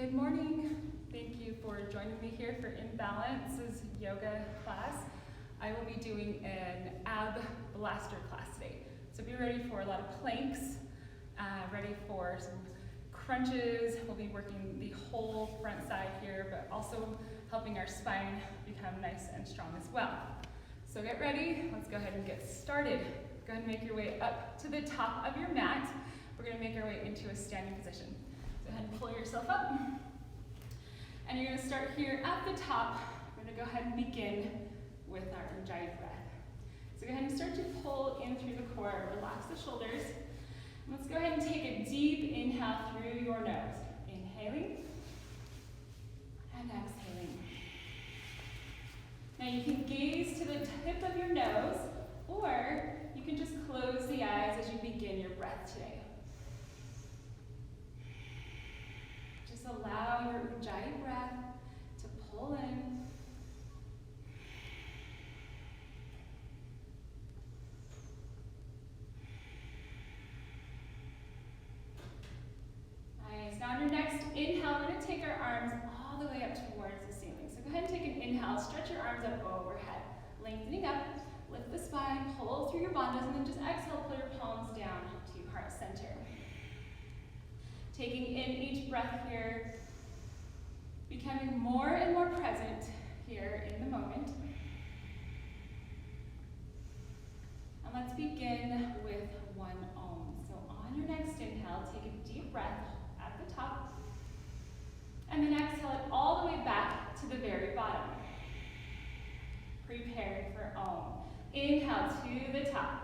Good morning. Thank you for joining me here for Imbalance's yoga class. I will be doing an ab blaster class today. So be ready for a lot of planks, ready for some crunches. We'll be working the whole front side here, but also helping our spine become nice and strong as well. So get ready. Let's go ahead and get started. Go ahead and make your way up to the top of your mat. We're going to make our way into a standing position. Go ahead and pull yourself up. And you're going to start here at the top. We're going to go ahead and begin with our Ujjayi breath. So go ahead and start to pull in through the core. Relax the shoulders. Let's go ahead and take a deep inhale through your nose. Inhaling and exhaling. Now you can gaze to the tip of your nose, or you can just close the eyes as you begin your breath today. Just allow your Ujjayi breath to pull in. Nice. Now on your next inhale, we're going to take our arms all the way up towards the ceiling. So go ahead and take an inhale, stretch your arms up overhead, lengthening up, lift the spine, pull through your bandhas, and then just exhale, pull your palms down to heart center. Taking in each breath here, becoming more and more present here in the moment. And let's begin with one Om. So on your next inhale, take a deep breath at the top, and then exhale it all the way back to the very bottom. Preparing for Om. Inhale to the top.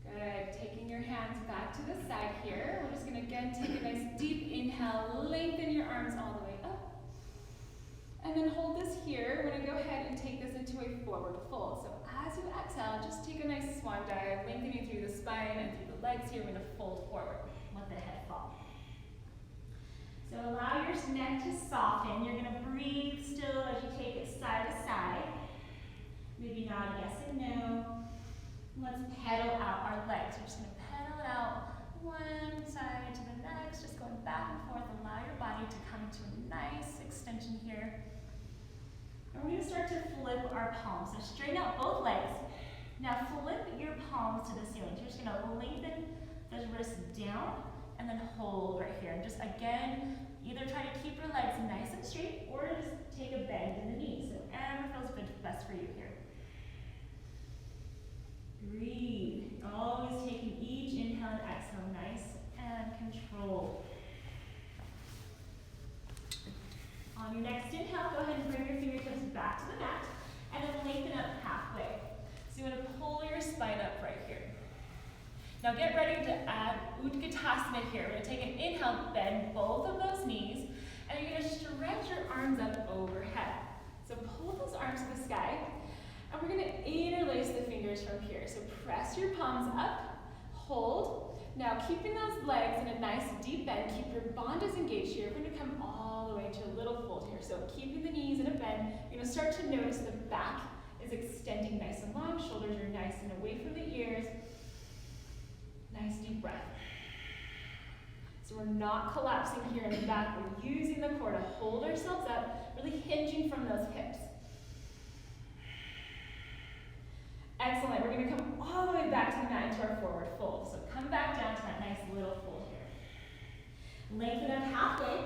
Good. Taking your hands back to the side here. We're just going to again take a nice deep inhale. Lengthen your arms all the way up. And then hold this here. We're going to go ahead and take this into a forward fold. So as you exhale, just take a nice swan dive, lengthening through the spine and through the legs here. We're going to fold forward. Let the head fall. So allow your neck to soften. You're going to breathe still as you take it side to side. Maybe nod yes and no. Let's pedal out our legs. We're just going to pedal it out one side to the next, just going back and forth. Allow your body to come to a nice extension here. And we're going to start to flip our palms. So straighten out both legs. Now flip your palms to the ceiling. So you're just going to lengthen those wrists down and then hold right here. And just again, either try to keep your legs nice and straight or just take a bend in the knees. So whatever feels good, best for you here. Breathe. Always taking each inhale and exhale nice and controlled. On your next inhale, go ahead and bring your fingertips back to the mat and then lengthen up halfway. So you want to pull your spine up right here. Now get ready to add Utkatasana here. We're going to take an inhale, bend both of those knees, and you're going to stretch your arms up overhead. So pull those arms to the sky, and we're going to interlace the fingers from here. So press your palms up, hold. Now keeping those legs in a nice deep bend, keep your bandhas engaged here. We're going to come all the way to a little fold here. So keeping the knees in a bend, you're going to start to notice the back is extending nice and long, shoulders are nice and away from the ears. Nice deep breath. So we're not collapsing here in the back. We're using the core to hold ourselves up, really hinging from those hips. Excellent. We're going to come all the way back to the mat into our forward fold. So come back down to that nice little fold here. Lengthen up halfway.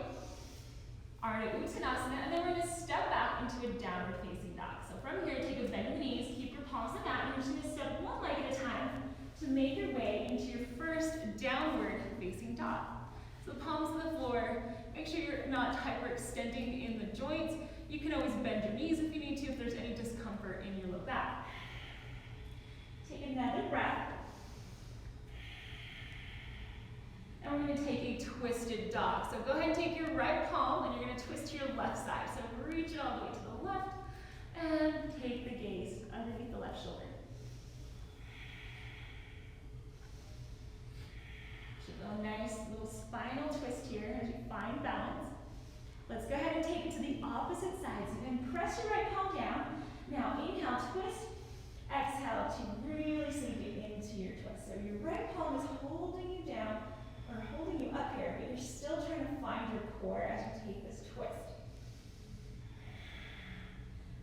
Ardha Uttanasana, and then we're going to step out into a downward facing dog. So from here, take a bend in the knees, keep your palms on the mat, and you're just going to step one leg at a time to make your way into your first downward facing dog. So the palms on the floor, make sure you're not hyperextending in the joints. You can always bend your knees if you need to, if there's any discomfort in your low back. Take another breath. And we're going to take a twisted dog. So go ahead and take your right palm and you're going to twist to your left side. So reach it all the way to the left and take the gaze underneath the left shoulder. So a nice little spinal twist here as you find balance. Let's go ahead and take take it to the opposite side. So then press your right palm down. Now inhale, twist. Exhale to really sink it into your twist. So your right palm is holding you down, or holding you up here, but you're still trying to find your core as you take this twist.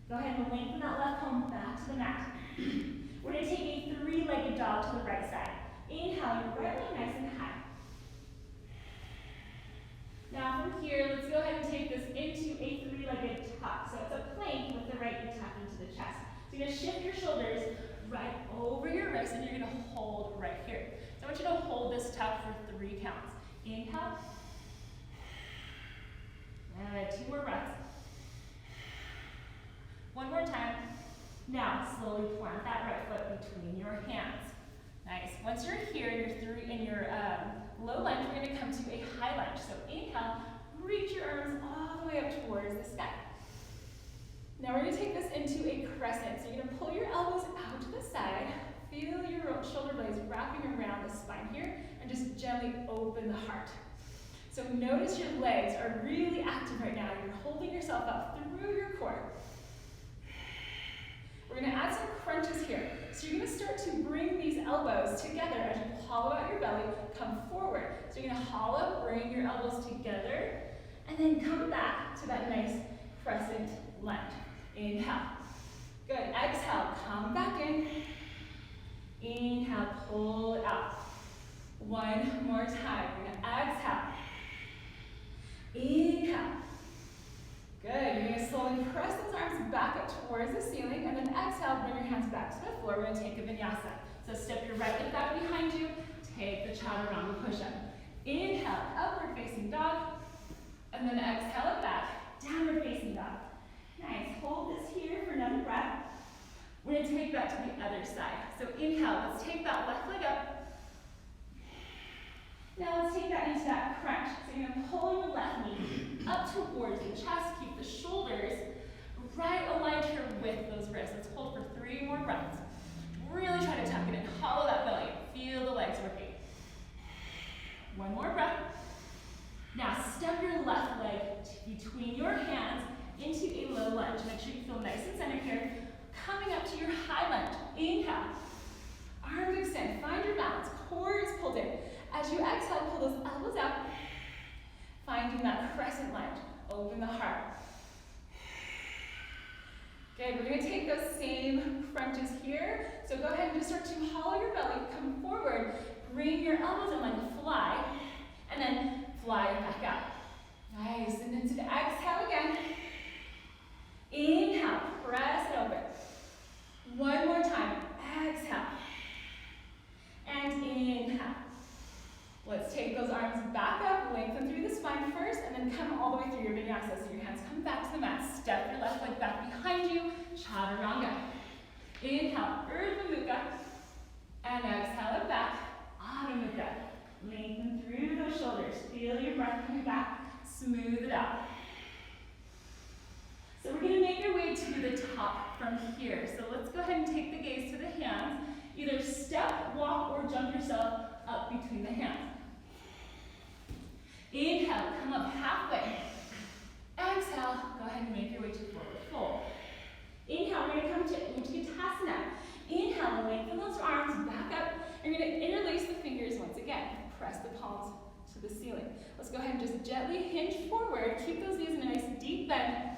Go ahead and lengthen that left palm back to the mat. We're going to take a three-legged dog to the right side. Inhale, your right leg nice and high. Now from here, let's go ahead and take this into a three-legged tuck. So it's a plank with the right knee tucked into the chest. So you're going to shift your shoulders right over your wrist, and you're going to hold right here. So I want you to hold this tuck for 3 counts. Inhale. And 2 more breaths. 1 more time. Now slowly plant that right foot between your hands. Nice. Once you're here, in your low lunge, we're going to come to a high lunge. So inhale, reach your arms all the way up towards the sky. Now we're going to take this into a crescent. So you're going to pull your elbows out to the side, feel your shoulder blades wrapping around the spine here, and just gently open the heart. So notice your legs are really active right now. You're holding yourself up through your core. We're going to add some crunches here. So you're going to start to bring these elbows together as you hollow out your belly, come forward. So you're going to hollow, bring your elbows together, and then come back to that nice crescent lunge. Inhale. Good. Exhale, come back in. Inhale, pull it out. 1 more time. We're going to exhale. Inhale. Good. You're going to slowly press those arms back up towards the ceiling, and then exhale, bring your hands back to the floor. We're going to take a vinyasa. So step your right leg back behind you. Take the chaturanga push-up. Inhale, upward facing dog, and then exhale it back, downward facing dog. Nice. Hold this here for another breath. We're going to take that to the other side. So inhale, let's take that left leg up. Now let's take that into that crunch. So you're going to pull your left knee up towards the chest. Keep the shoulders right aligned here with those wrists. Let's hold for 3 more breaths. Really try to tuck it in. Hollow that belly. Feel the legs working. 1 more breath. Now step your left leg between your hands into a low lunge. Make sure you feel nice and centered here. Coming up to your high lunge. Inhale. Arms extend. Find your balance. Core is pulled in. As you exhale, pull those elbows out. Finding that crescent lunge. Open the heart. Good. We're going to take those same crunches here. So go ahead and just start to hollow your belly. Come forward. Bring your elbows in like a fly. And then fly back out. Nice. And then to the exhale again. Inhale. Press it open. 1 more time. Exhale. And inhale. Let's take those arms back up, lengthen through the spine first, and then come all the way through your vinyasa. So your hands come back to the mat. Step your left leg back behind you. Chaturanga. Inhale, Urdhva Mukha. And exhale it back. Adho Mukha. Lengthen through those shoulders. Feel your breath coming back. Smooth it out. So we're going to make our way to the top from here. So let's go ahead and take the gaze to the hands. Either step, walk, or jump yourself up between the hands. Inhale, come up halfway. Exhale, go ahead and make your way to forward fold. Inhale, we're going to come to Utkatasana. Inhale, lengthen those arms back up. You're going to interlace the fingers once again. Press the palms to the ceiling. Let's go ahead and just gently hinge forward. Keep those knees in a nice deep bend.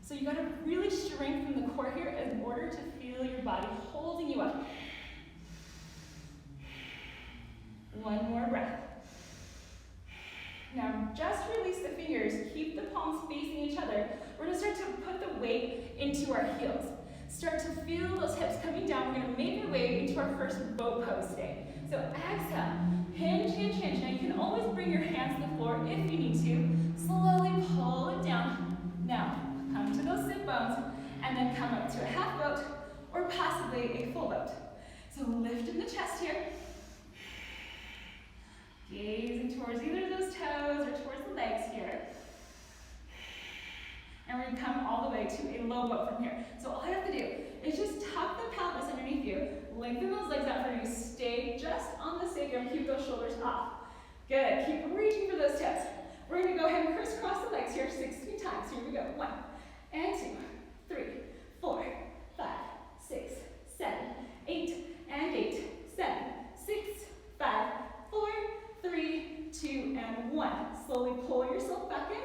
So you got to really strengthen the core here in order to feel your body holding you up. 1 more breath. Now just release the fingers. Keep the palms facing each other. We're going to start to put the weight into our heels. Start to feel those hips coming down. We're going to make our way into our first boat pose today. So exhale, hinge, hinge, hinge. Now you can always bring your hands to the floor if you need to. Slowly pull it down. Now come to those sit bones and then come up to a half boat or possibly a full boat. So lift in the chest here. Gazing towards either of those toes or towards the legs here. And we're going to come all the way to a low boat from here. So all you have to do is just tuck the pelvis underneath you. Lengthen those legs out for you. Stay just on the sacrum. Keep those shoulders off. Good. Keep reaching for those toes. We're going to go ahead and crisscross the legs legs here 16 times. Here we go. 1 and 2, 3, 4, 5, 6, 7, 8, and 8, 7, 6, 5, 4, 3, 2, and 1. Slowly pull yourself back in.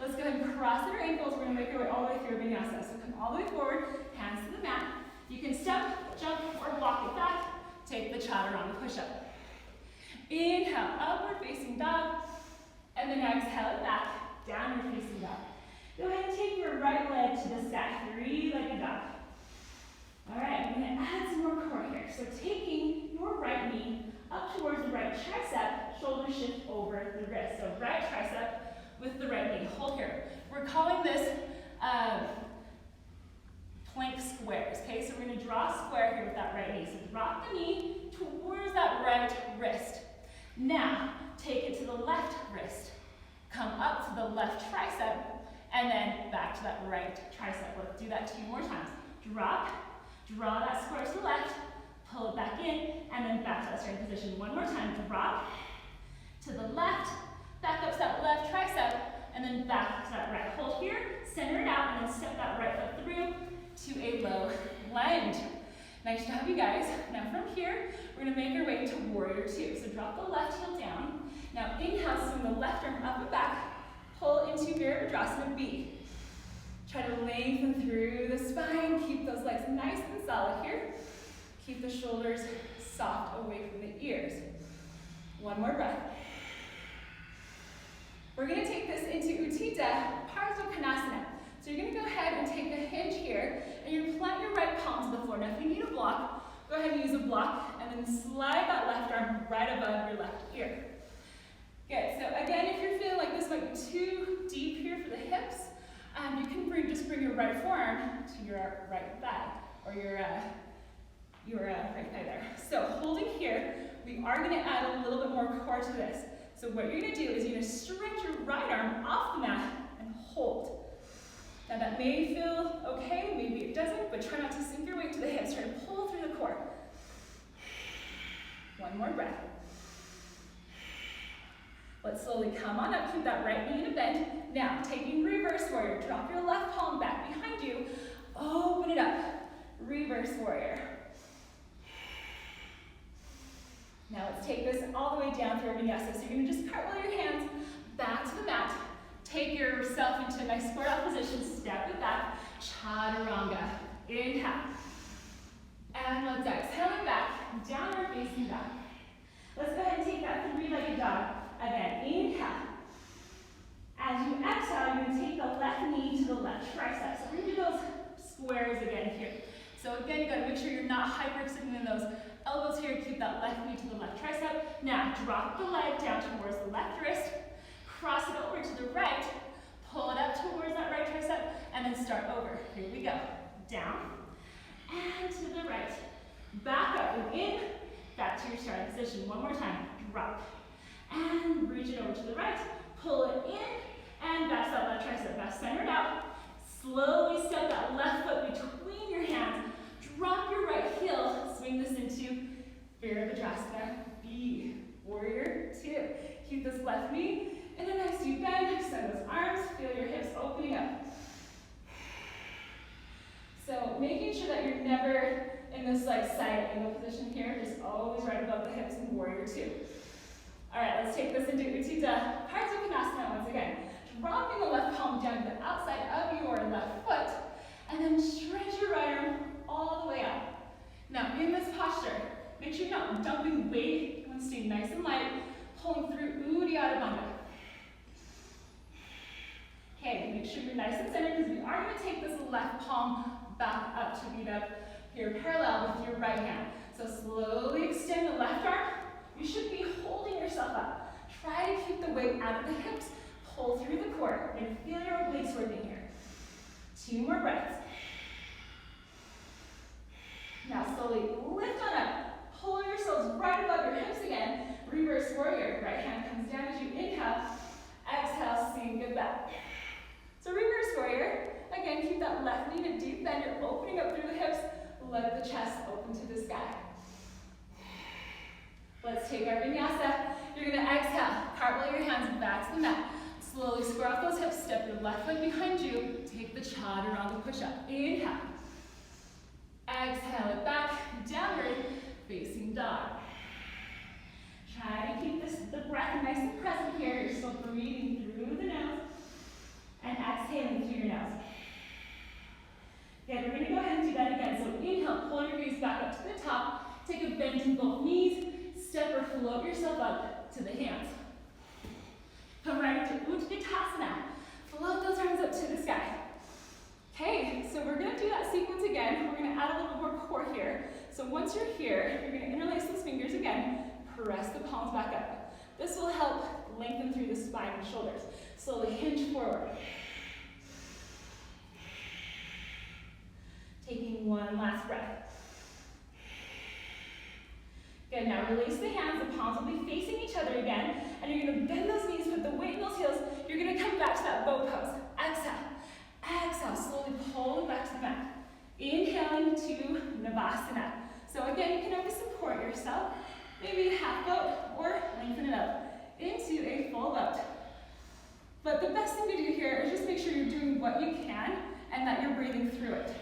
Let's go ahead and cross at our ankles. We're going to make our way all the way through Vinyasa. So come all the way forward, hands to the mat. You can step, jump, or walk it back. Take the chaturanga push-up. Inhale, upward facing dog. And then exhale it back, downward facing dog. Go ahead and take your right leg to the sky, three-legged dog. All right, we're going to add some more core here. So taking your right knee up towards the right tricep, shoulder shift over the wrist. So right tricep with the right knee. Hold here. We're calling this plank squares, okay? So we're going to draw a square here with that right knee. So drop the knee towards that right wrist. Now, take it to the left wrist. Come up to the left tricep, and then back to that right tricep. Let's do that 2 more times. Drop, draw that square to the left, pull it back in, and then back to that starting position. 1 more time. Drop to the left, back up to that left tricep, and then back to that right. Hold here, center it out, and then step that right foot through to a low lunge. Nice job, you guys. Now from here, we're going to make our way to warrior 2. So drop the left heel down. Now inhale, swing the left arm up and back. Pull into Virabhadrasana B. Try to lengthen through the spine. Keep those legs nice and solid here. Keep the shoulders soft away from the ears. 1 more breath. We're going to take this into Utthita Konasana. So you're going to go ahead and take the hinge here, and you're going to plant your right palm to the floor. Now if you need a block, go ahead and use a block, and then slide that left arm right above your left ear. Good, so again, if you're feeling like this might be too deep here for the hips, you can just bring your right forearm to your right thigh, or your right thigh there. So holding here, we are going to add a little bit more core to this. So what you're going to do is you're going to stretch your right arm off the mat and hold. Now that may feel okay, maybe it doesn't, but try not to sink your weight to the hips. Try to pull through the core. 1 more breath. Let's slowly come on up, keep that right knee in a bend. Now, taking reverse warrior, drop your left palm back behind you, open it up, reverse warrior. Now let's take this all the way down through Vinyasa. So you're going to just cartwheel your hands back to the mat. Take yourself into a nice squared out position, step it back, chaturanga. Inhale. And let's exhale it back, downward facing dog. Let's go ahead and take that three-legged dog. Again, inhale. As you exhale, you're going to take the left knee to the left tricep. So we're going to do those squares again here. So again, you got to make sure you're not hyper-extending those elbows here. Keep that left knee to the left tricep. Now, drop the leg down towards the left wrist. Cross it over to the right. Pull it up towards that right tricep. And then start over. Here we go. Down. And to the right. Back up and in. Back to your starting position. 1 more time. Drop. And reach it over to the right. Pull it in. And back to that left tricep. Now center it out. Slowly step that left foot between your hands. Drop your right heel. Swing this into Virabhadrasana B. Warrior 2. Keep this left knee in a nice deep bend. Extend those arms. Feel your hips opening up. So making sure that you're never in this like side angle position here. Just always right above the hips in Warrior 2. All right, let's take this into Utthita Konasana once again. Dropping the left palm down to the outside of your left foot, and then stretch your right arm all the way up. Now, in this posture, make sure you're not dumping weight. You want to stay nice and light, pulling through Uddiyana Bandha. Okay, make sure you're nice and centered because we are going to take this left palm back up to meet up here parallel with your right hand. So slowly extend the left arm. You should be holding yourself up. Try to keep the weight out of the hips. Pull through the core. You're going to feel your obliques working here. 2 more breaths. Now slowly lift on up. Pull yourselves right above your hips again. Reverse warrior. Right hand comes down as you inhale. Exhale, sink it back. So reverse warrior. Again, keep that left knee to deep bend. You're opening up through the hips. Let the chest open to the sky. Let's take our vinyasa. You're going to exhale. Cartwheel your hands back to the mat. Slowly square off those hips, step your left leg behind you, take the chaturanga push-up. Inhale. Exhale it back, downward facing dog. Try to keep the breath nice and present here. You're still breathing through the nose and exhaling through your nose. Good, we're gonna go ahead and do that again. So inhale, pull your gaze back up to the top, take a bend in both knees, step or float yourself up to the hands. Come right into Utkatasana. Float those arms up to the sky. Okay, so we're gonna do that sequence again. We're gonna add a little more core here. So once you're here, you're gonna interlace those fingers again, press the palms back up. This will help lengthen through the spine and shoulders. Slowly hinge forward. Taking one last breath. Good, now release the hands, the palms will be facing each other again, and you're gonna bend those knees, put the weight in those heels, you're gonna come back to that bow pose. Exhale, exhale, slowly pull back to the mat. Inhaling to Namaste. So again, you can always support yourself, maybe a half boat, or lengthen it up into a full boat. But the best thing to do here is just make sure you're doing what you can, and that you're breathing through it.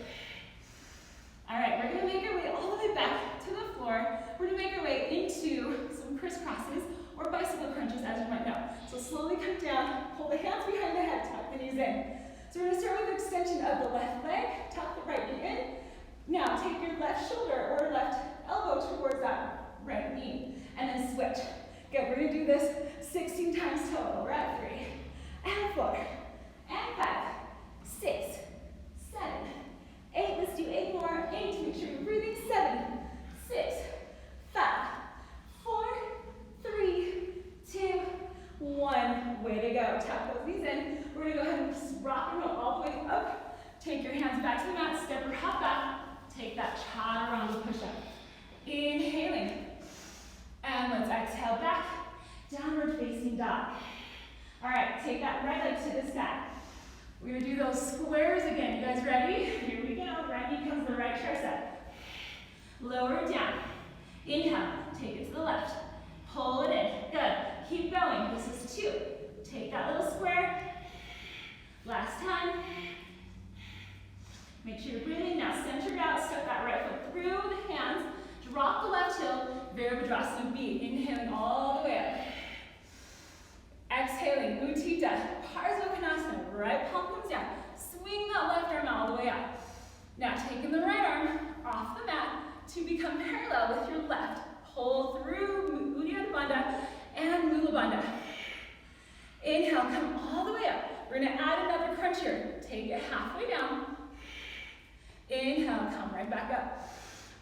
All right, we're gonna make our way all the way back to the floor. We're gonna make our way into some crisscrosses or bicycle crunches, as you might know. So slowly come down, pull the hands behind the head, tuck the knees in. So we're gonna start with the extension of the left leg, tuck the right knee in. Now take your left shoulder or left elbow towards that right knee, and then switch. Good, we're gonna do this 16 times total. We're at 3, and 4, and 5, 6, 7, 8, let's do 8 more. 8, make sure you're breathing. 7, 6, 5, 4, 3, 2, 1. Way to go. Tuck those knees in. We're gonna go ahead and rock and roll all the way up. Take your hands back to the mat, step or hop back. Take that chaturanga push-up. Inhaling. And let's exhale back. Downward facing dog. All right, take that right leg to the sky. We're gonna do those squares again. You guys ready? Here we go. Right knee comes to the right tricep. Lower it down. Inhale. Take it to the left. Pull it in. Good. Keep going. This is 2. Take that little square. Last time. Make sure you're breathing. Now center it out. Step that right foot through the hands. Drop the left heel. Virabhadrasana B. Inhaling all the way up. Exhaling, Utthita, Parsvakonasana, right palm comes down. Swing that left arm all the way up. Now taking the right arm off the mat to become parallel with your left. Pull through Uddiyana Bandha and Mula Bandha. Inhale, come all the way up. We're gonna add another crunch here. Take it halfway down. Inhale, come right back up.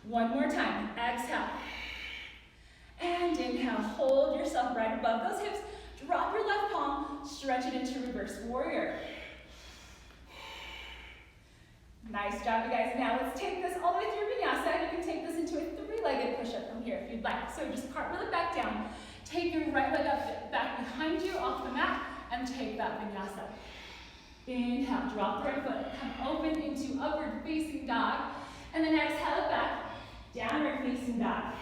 One more time, exhale. And inhale, hold yourself right above those hips. Drop your left palm, stretch it into reverse warrior. Nice job, you guys. Now let's take this all the way through Vinyasa. You can take this into a 3-legged push-up from here if you'd like. So just cartwheel it back down. Take your right leg up, back behind you off the mat, and take that Vinyasa. Inhale, drop the right foot, come open into upward facing dog, and then exhale it back, downward facing dog.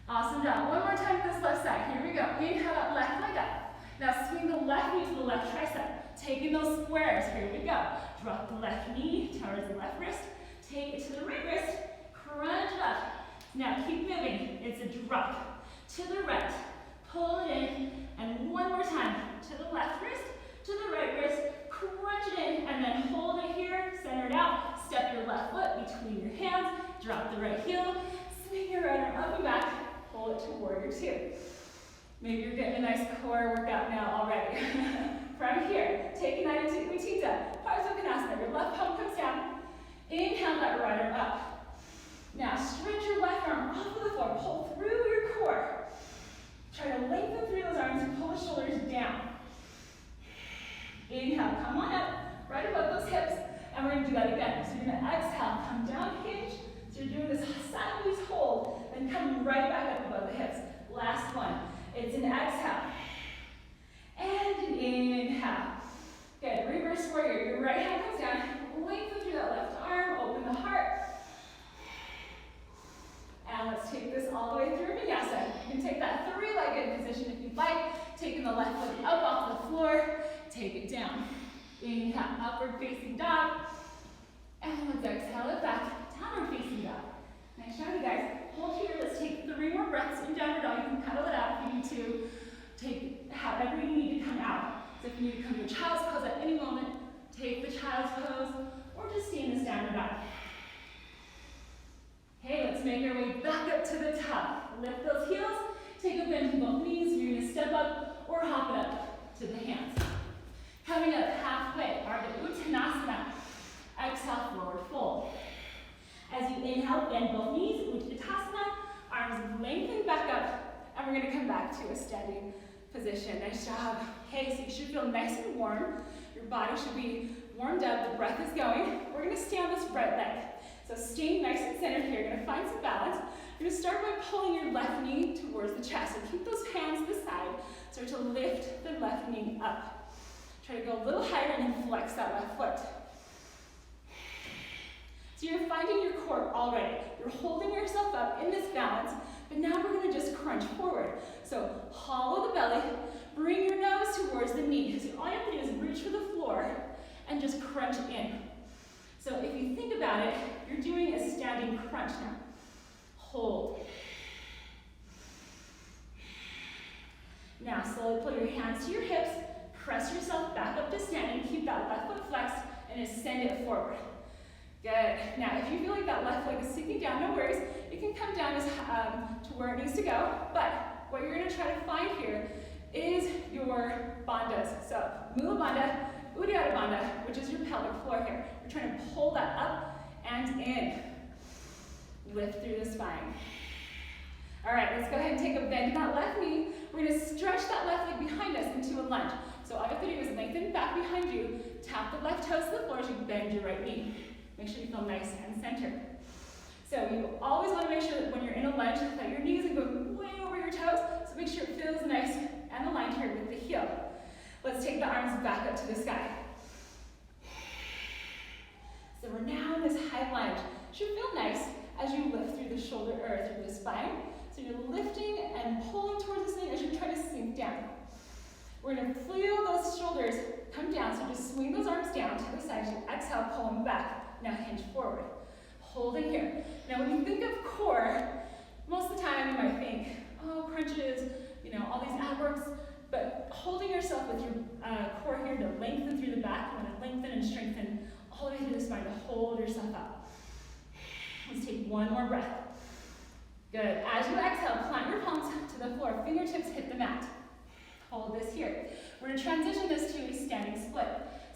Awesome job. One more time to this left side. Here we go. Inhale that left leg up. Now swing the left knee to the left tricep. Taking those squares. Here we go. Drop the left knee towards the left wrist. Take it to the right wrist. Crunch it up. Now keep moving. It's a drop. To the right. Pull it in. And one more time. To the left wrist. To the right wrist. Crunch it in. And then hold it here. Center it out. Step your left foot between your hands. Drop the right heel. Swing your right arm up and back. Pull it to warrior 2. Maybe you're getting a nice core workout now already. From here, taking that into Utthita, Parsvakonasana. Your left palm comes down. Inhale that right arm up. Now stretch your left arm off of the floor. Pull through your core. Try to lengthen through those arms and pull the shoulders down. Inhale, come on up, right above those hips. And we're going to do that again. So you're going to exhale, come down, hinge. So you're doing this sideways hold, and come right back up above the hips. Last one. It's an exhale. And an inhale. Good. Reverse warrior. Your right hand comes down. Lengthen through that left arm. Open the heart. And let's take this all the way through Vinyasa. You can take that 3-legged position if you'd like. Taking the left foot up off the floor. down. Inhale, upward facing dog. And let's exhale it back, downward facing dog. Nice job, you guys. Hold here, let's take 3 more breaths in downward dog. You can pedal it out if you need to. Take however you need to come out. So if you need to come to child's pose at any moment, take the child's pose, or just stay in this downward dog. Okay, let's make our way back up to the top. Lift those heels, take a bend in both knees. You're gonna step up or hop it up to the hands. Coming up halfway, Ardha Uttanasana. Exhale, forward fold. As you inhale, bend both knees, Uttanasana, arms lengthen back up, and we're gonna come back to a standing position. Nice job. Okay, so you should feel nice and warm. Your body should be warmed up, the breath is going. We're gonna stay on this right leg. So staying nice and centered here, you're gonna find some balance. You're gonna start by pulling your left knee towards the chest. So keep those hands to the side. Start to lift the left knee up. Try to go a little higher and then flex that left foot. So you're finding your core already. You're holding yourself up in this balance, but now we're gonna just crunch forward. So hollow the belly, bring your nose towards the knee. So all you have to do is reach for the floor and just crunch in. So if you think about it, you're doing a standing crunch now. Hold. Now slowly pull your hands to your hips, press yourself back up to standing, keep that left foot flexed, and ascend it forward. Good. Now if you feel like that left leg is sinking down, no worries. It can come down to where it needs to go, but what you're gonna try to find here is your bandhas. So Mula Bandha, Uddiyana Bandha, which is your pelvic floor here. We're trying to pull that up and in. Lift through the spine. All right, let's go ahead and take a bend in that left knee. We're gonna stretch that left leg behind us into a lunge. So all you have to do is lengthen back behind you, tap the left toes to the floor as you bend your right knee. Make sure you feel nice and centered. So you always wanna make sure that when you're in a lunge that your knees are going way over your toes, so make sure it feels nice and aligned here with the heel. Let's take the arms back up to the sky. So we're now in this high lunge. Should feel nice as you lift through the shoulder or through the spine. So you're lifting and pulling towards this thing as you try to sink down. We're gonna feel those shoulders come down, so just swing those arms down to the side. You exhale, pull them back. Now hinge forward. Hold it here. Now when you think of core, most of the time you might think, oh, crunches, all these ab works, but holding yourself with your core here to lengthen through the back. You want to lengthen and strengthen all the way through the spine to hold yourself up. Let's take one more breath. Good. As you exhale, plant your palms to the floor. Fingertips hit the mat. Hold this here. We're going to transition this to a standing split.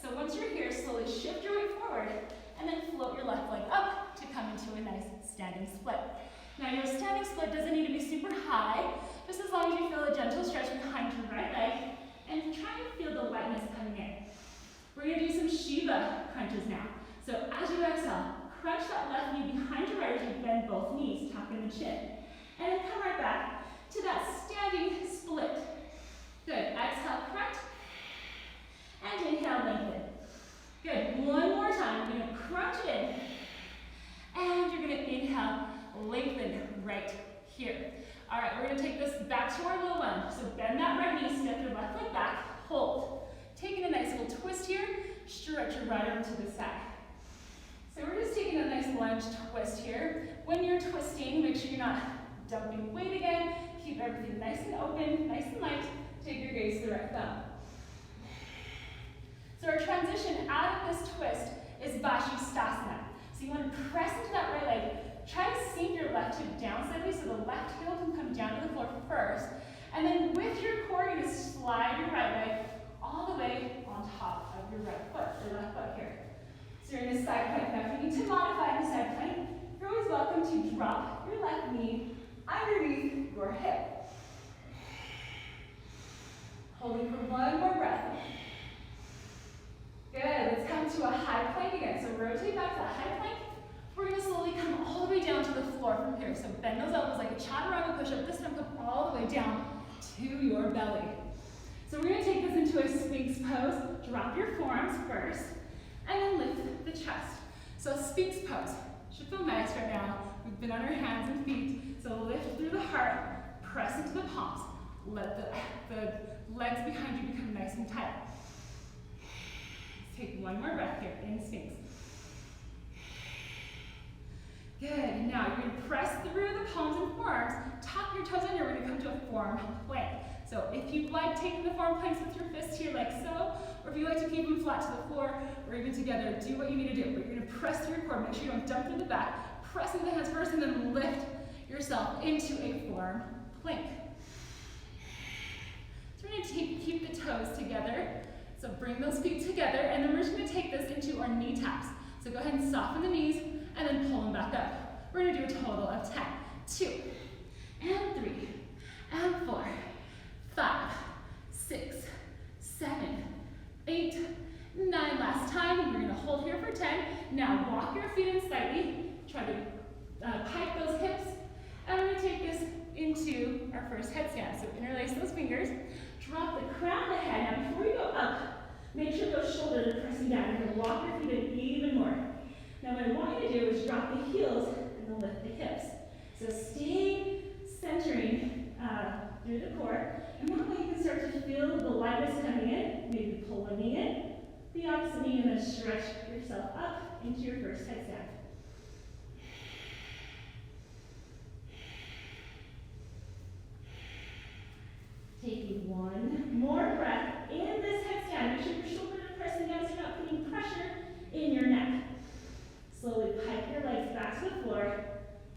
So once you're here, slowly shift your weight forward and then float your left leg up to come into a nice standing split. Now your standing split doesn't need to be super high, just as long as you feel a gentle stretch behind your right leg and try and feel the lightness coming in. We're going to do some Shiva crunches now. So as you exhale, crunch that left knee behind your right as you bend both knees, tucking the chin. And then come right back to that standing split. Good. Exhale, crunch. And inhale, lengthen. Good. One more time. You're going to crunch in. And you're going to inhale, lengthen right here. All right, we're going to take this back to our low lunge. So bend that right knee, step your left leg back, hold. Taking a nice little twist here, stretch your right arm to the side. So we're just taking a nice lunge twist here. When you're twisting, make sure you're not dumping weight again. Keep everything nice and open, nice and light. Take your gaze to the right thumb. So our transition out of this twist is Vashisthasana. So you want to press into that right leg. Try to sink your left hip down slightly so the left heel can come down to the floor first. And then with your core, you're going to slide your right leg all the way on top of your right foot, or left foot here. So you're in a side plank. Now if you need to modify the side plank, you're always welcome to drop your left knee underneath your hip. Holding for one more breath. Good, let's come to a high plank again. So rotate back to that high plank. We're going to slowly come all the way down to the floor from here. So bend those elbows like a chaturanga push-up. This time come all the way down to your belly. So we're going to take this into a Sphinx pose. Drop your forearms first, and then lift the chest. So Sphinx pose. Should feel nice right now. We've been on our hands and feet. So lift through the heart, press into the palms. Let the legs behind you become nice and tight. One more breath here, in Sphinx. Good, now you're gonna press through the palms and forearms, tuck your toes under, we're gonna come to a form plank. So if you like taking the form planks with your fists here like so, or if you like to keep them flat to the floor, or even together, do what you need to do. But you're gonna press through your core, make sure you don't dump through the back, press into the hands first, and then lift yourself into a form plank. So we're gonna keep the toes together. So bring those feet together, and then we're just gonna take this into our knee taps. So go ahead and soften the knees, and then pull them back up. We're gonna do a total of 10. 2, and 3, and 4, 5, 6, 7, 8, 9. Last time, we're gonna hold here for 10. Now walk your feet in slightly. Try to pike those hips. And we're gonna take this into our first headstand. So interlace those fingers. Drop the crown of the head. Now before you go up, make sure those shoulders are pressing down. You're gonna walk your feet in even more. Now what I want you to do is drop the heels and then lift the hips. So stay centering through the core. And that way you can start to feel the lightness coming in. Maybe pull one knee in, the opposite knee, and then stretch yourself up into your first headstand. Taking one more breath in this headstand. Make sure your shoulders are pressing down so you're not putting pressure in your neck. Slowly pike your legs back to the floor.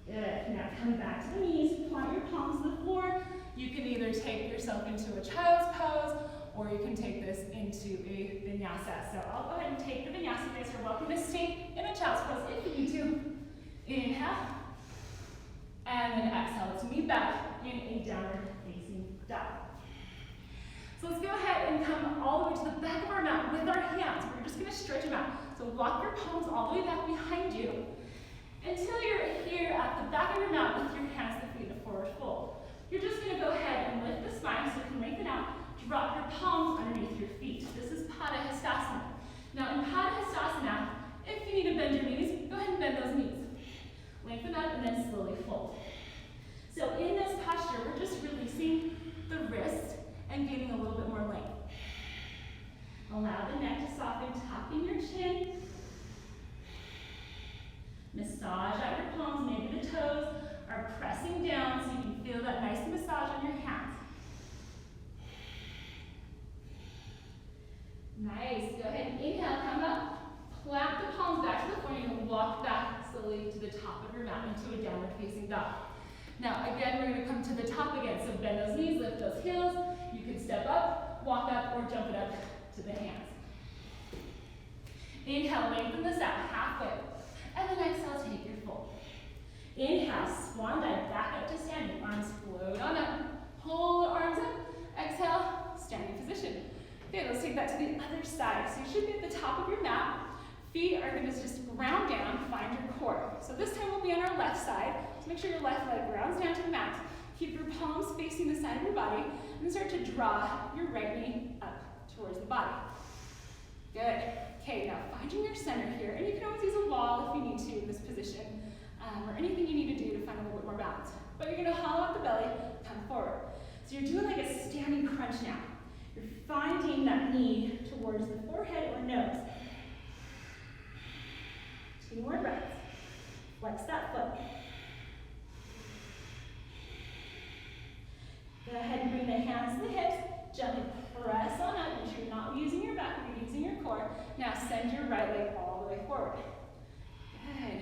Good. Now come back to the knees, plant your palms to the floor. You can either take yourself into a child's pose, or you can take this into a vinyasa. So I'll go ahead and take the vinyasa. You guys are welcome to stay in a child's pose if you need to. Inhale. And then exhale. Let's meet back in a downward facing dog. So let's go ahead and come all the way to the back of our mat with our hands. We're just going to stretch them out. So walk your palms all the way back behind you until you're here at the back of your mat with your hands to feet in a forward fold. You're just going to go ahead and lift the spine so you can lengthen out. Drop your palms underneath your feet. This is Padahastasana. Now in Padahastasana, if you need to bend your knees, go ahead and bend those knees. Lengthen up and then slowly fold. So in this posture, we're just releasing the wrist and gaining a little bit more length. Allow the neck to soften, tucking your chin. Massage out your palms, maybe the toes are pressing down so you can feel that nice massage on your hands. Nice, go ahead and inhale, come up, plant the palms back to the floor, and you're going to walk back slowly to the top of your mat into a downward facing dog. Now again, we're going to come to the top again, so bend those knees, lift those heels. You can step up, walk up, or jump it up to the hands. Inhale, lengthen this out halfway. And then exhale, take your fold. Inhale, swan dive, back up to standing. Arms float on up. Pull the arms up. Exhale, standing position. Okay, let's take that to the other side. So you should be at the top of your mat. Feet are going to just ground down, find your core. So this time we'll be on our left side. So make sure your left leg grounds down to the mat. Keep your palms facing the side of your body. And then start to draw your right knee up towards the body. Good. Okay, now finding your center here, and you can always use a wall if you need to in this position, or anything you need to do to find a little bit more balance. But you're going to hollow out the belly, come forward. So you're doing like a standing crunch now. You're finding that knee towards the forehead or nose. 2 more breaths. Flex that foot. Go ahead and bring the hands to the hips. Gently press on up. Make sure you're not using your back, you're using your core. Now send your right leg all the way forward. Good.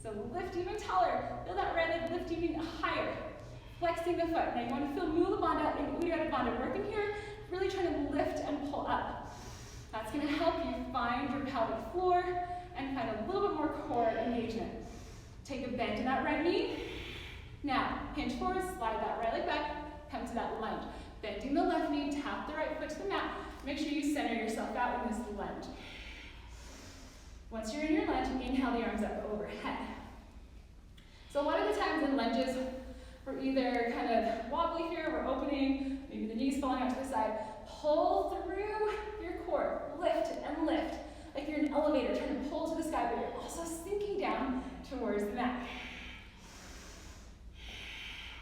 So lift even taller. Feel that right leg lift even higher. Flexing the foot. Now you want to feel Mula Bandha and Uddiyana Bandha working here. Really trying to lift and pull up. That's going to help you find your pelvic floor and find a little bit more core engagement. Take a bend in that right knee. Now hinge forward, slide that right leg back, come to that lunge. Bending the left knee, tap the right foot to the mat. Make sure you center yourself out in this lunge. Once you're in your lunge, inhale the arms up overhead. So a lot of the times in lunges, we're either kind of wobbly here, we're opening, maybe the knees falling out to the side. Pull through your core, lift and lift. Like you're an elevator trying to pull to the sky, but you're also sinking down towards the mat.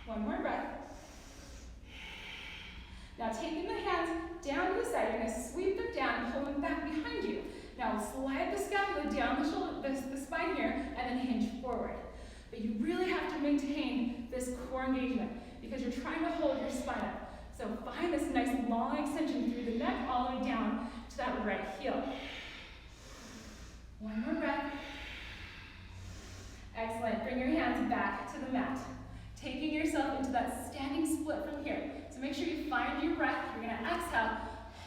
One more breath. Now taking the hands down to the side, you're going to sweep them down, pull them back behind you. Now down the shoulder, the spine here, and then hinge forward. But you really have to maintain this core engagement because you're trying to hold your spine up. So find this nice long extension through the neck all the way down to that right heel. One more breath. Excellent. Bring your hands back to the mat. Taking yourself into that standing split from here. So make sure you find your breath. You're going to exhale.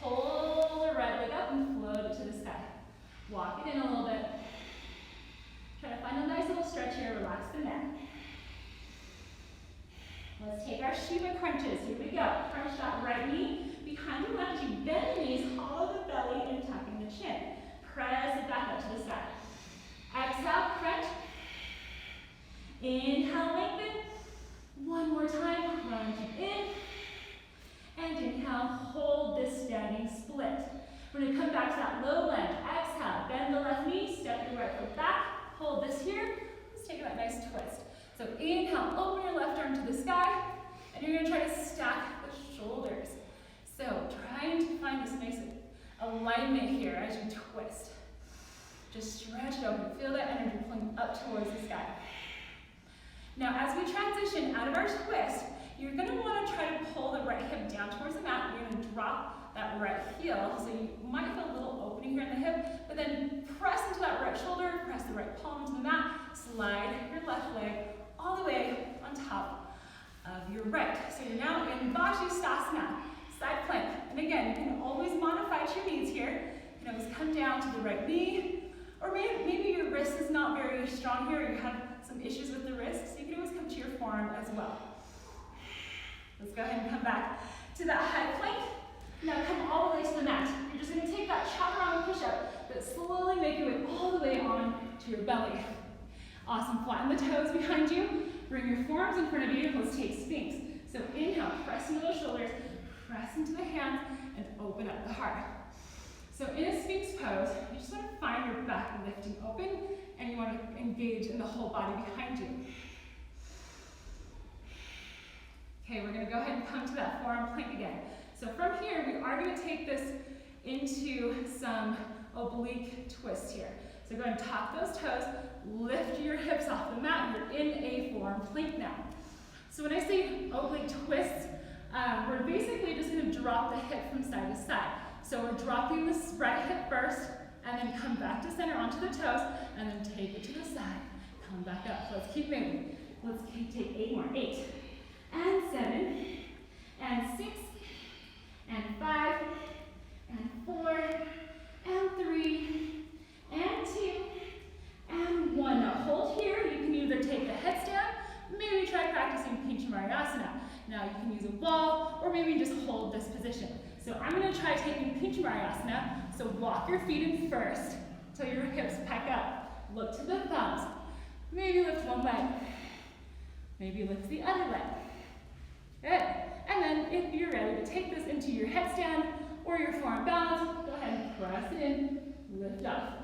Hold the right leg up and float it to the sky. Walk it in a little bit. Try to find a nice little stretch here. Relax the neck. Let's take our Shiva crunches. Here we go. Crunch that right knee behind the left. You bend the knees, hollow the belly, and tucking the chin. Press it back up to the sky. Exhale, crunch. Inhale, lengthen. One more time, crunch in. And inhale, hold this standing split. We're going to come back to that low lunge. Exhale, bend the left knee, step your right foot back. Hold this here. Let's take that nice twist. So inhale, open your left arm to the sky, and you're going to try to stack the shoulders. So trying to find this nice alignment here as you twist. Just stretch it open. Feel that energy pulling up towards the sky. Now as we transition out of our twist, you're going to want to try to pull the right hip down towards the mat. You're going to drop that right heel. So you might feel a little opening here in the hip, but then press into that right shoulder, press the right palm into the mat, slide your left leg all the way on top of your right. So you're now in Vashisthasana, side plank. And again, you can always modify to your needs here. You can always come down to the right knee, or maybe your wrist is not very strong here, or you have some issues with the wrist, so you can always come to your forearm as well. Let's go ahead and come back to that high plank. Now come all the way to the mat. You're just going to take that chaturanga push-up, but slowly make your way all the way on to your belly. Awesome. Flatten the toes behind you. Bring your forearms in front of you. Let's take Sphinx. So inhale, press into the shoulders, press into the hands, and open up the heart. So in a Sphinx pose, you just want to find your back lifting open, and you want to engage in the whole body behind you. Okay, we're going to go ahead and come to that forearm plank again. So from here, we are going to take this into some oblique twists here. So go ahead and tuck those toes, lift your hips off the mat. You're in a forearm plank now. So when I say oblique twists, we're basically just going to drop the hip from side to side. So we're dropping the spread hip first, and then come back to center onto the toes, and then take it to the side. Come back up. So let's keep moving. Let's take 8 more. 8, and 7, and 6, and 5, and 4, and 3, and 2, and 1. Now hold here. You can either take the headstand, maybe try practicing Pinchamayasana. Now you can use a ball, or maybe just hold this position. So I'm going to try taking Pinchamayasana. So walk your feet in first till your hips pack up. Look to the thumbs. Maybe lift one leg. Maybe lift the other leg. Good. And then if you're ready to take this into your headstand or your forearm balance, go ahead and press it in, lift up.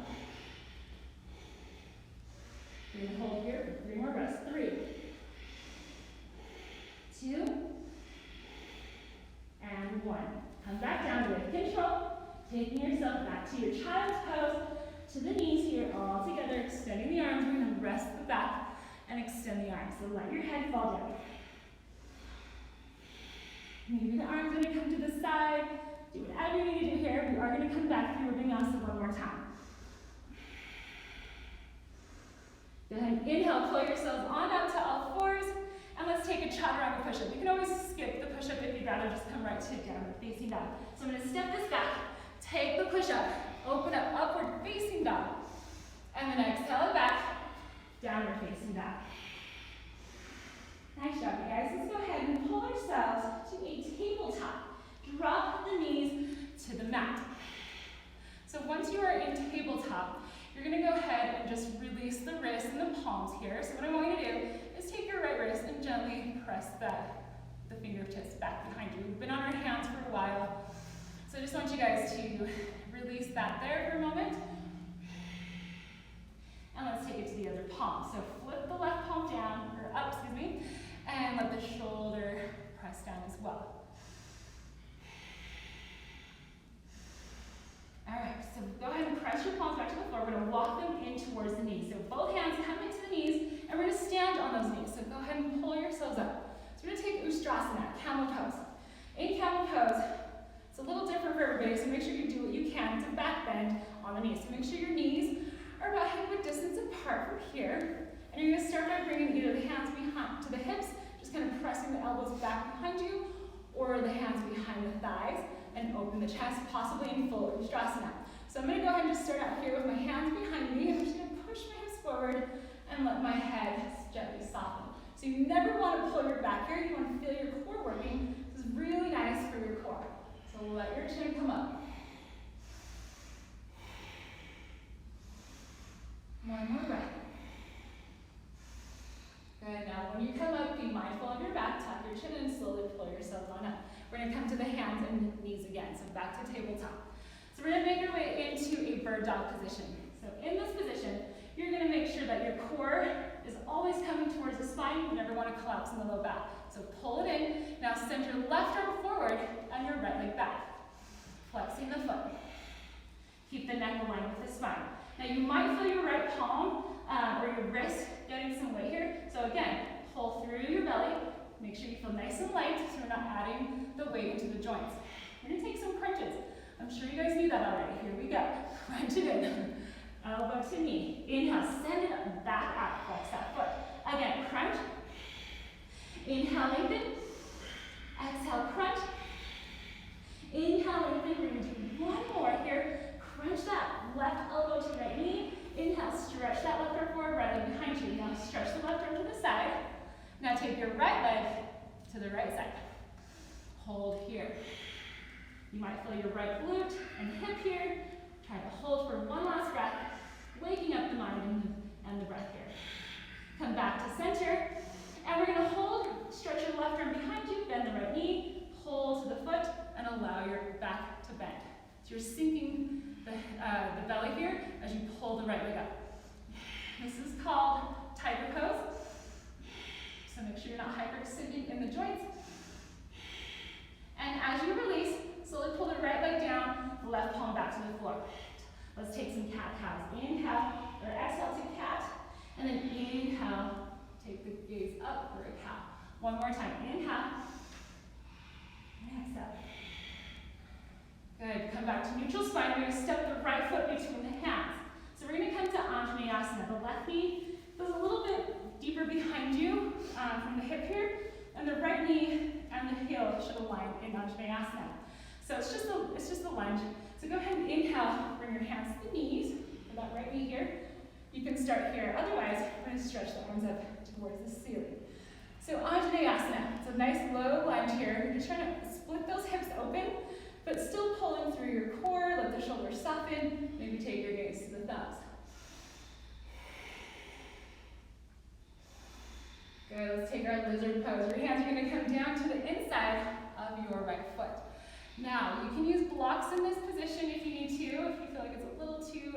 You're going to hold here for 3 more breaths. 3, 2, and 1. Come back down with control, taking yourself back to your child's pose, to the knees here, all together, extending the arms. We're going to rest the back and extend the arms. So let your head fall down. Maybe the arms are going to come to the side. Do whatever you need to do here. We are going to come back through Vinyasa one more time. Go ahead and inhale, pull yourselves on up to all fours, and let's take a chaturanga push-up. You can always skip the push-up if you'd rather just come right to downward facing dog. So I'm going to step this back, take the push-up, open up, upward facing dog, and then exhale it back, downward facing dog. Nice job, you guys. Let's go ahead and pull ourselves to a tabletop. Drop the knees to the mat. So once you are in tabletop, you're going to go ahead and just release the wrists and the palms here. So what I want you to do is take your right wrist and gently press the fingertips back behind you. We've been on our hands for a while. So I just want you guys to release that there for a moment. And let's take it to the other palm. So flip the left palm down, or up, excuse me, and let the shoulder press down as well. All right, so go ahead and press press your palms back to the floor. We're gonna walk them in towards the knees. So both hands come into the knees, and we're gonna stand on those knees. So go ahead and pull yourselves up. So we're gonna take Ustrasana, camel pose. In camel pose, it's a little different for everybody, so make sure you do what you can. It's a back bend on the knees. So make sure your knees are about hip-width distance apart from here. And you're gonna start by bringing either the hands behind to the hips, just kind of pressing the elbows back behind you, or the hands behind the thighs, and open the chest, possibly in full Ustrasana. So I'm gonna go ahead and just start out here with my hands behind me. I'm just gonna push my hips forward and let my head gently soften. So you never wanna pull your back here. You wanna feel your core working. This is really nice for your core. So let your chin come up. One more breath. Good, now when you come up, be mindful of your back, tuck your chin and slowly pull yourself on up. We're gonna come to the hands and knees again, so back to tabletop. So we're gonna make our way into a bird dog position. So in this position, you're gonna make sure that your core is always coming towards the spine. You never wanna collapse in the low back. So pull it in. Now send your left arm forward and your right leg back. Flexing the foot. Keep the neck aligned with the spine. Now you might feel your right palm or your wrist getting some weight here. So again, pull through your belly. Make sure you feel nice and light so we're not adding the weight into the joints. We're gonna take some crunches. I'm sure you guys knew that already. Here we go. Crunch it in. Elbow to knee. Inhale, send it back out. Flex that foot. Again, crunch. Inhale, lengthen. Exhale, crunch. Inhale, lengthen. We're gonna do one more here. Crunch that left elbow to right knee. Inhale, stretch that left arm forward, right leg behind you. Now stretch the left arm to the side. Now take your right leg to the right side. Hold here. You might feel your right glute and hip here. Try to hold for one last breath, waking up the mind and the breath here. Come back to center, and we're gonna hold, stretch your left arm behind you, bend the right knee, pull to the foot, and allow your back to bend. So you're sinking the belly here as you pull the right leg up. This is called tiger pose. So make sure you're not hyper-extending in the joints. And as you release, slowly pull the right leg down, left palm back to the floor. Let's take some cat-cows. Inhale, or exhale to cat, and then inhale, take the gaze up for a cow. One more time, inhale, and exhale. Good, come back to neutral spine. We're gonna step the right foot between the hands. So we're gonna come to Anjaneyasana. The left knee goes a little bit deeper behind you from the hip here, and the right knee and the heel should align in Anjaneyasana. So it's just a lunge. So go ahead and inhale, bring your hands to the knees, for that right knee here. You can start here. Otherwise, we're gonna stretch the arms up towards the ceiling. So Anjaneyasana, it's a nice low lunge here. You're just trying to split those hips open, but still pulling through your core. Let the shoulders soften. Maybe take your gaze to the thumbs. Good, let's take our lizard pose. Your hands are gonna come down to the inside of your right foot. Now, you can use blocks in this position if you need to, if you feel like it's a little too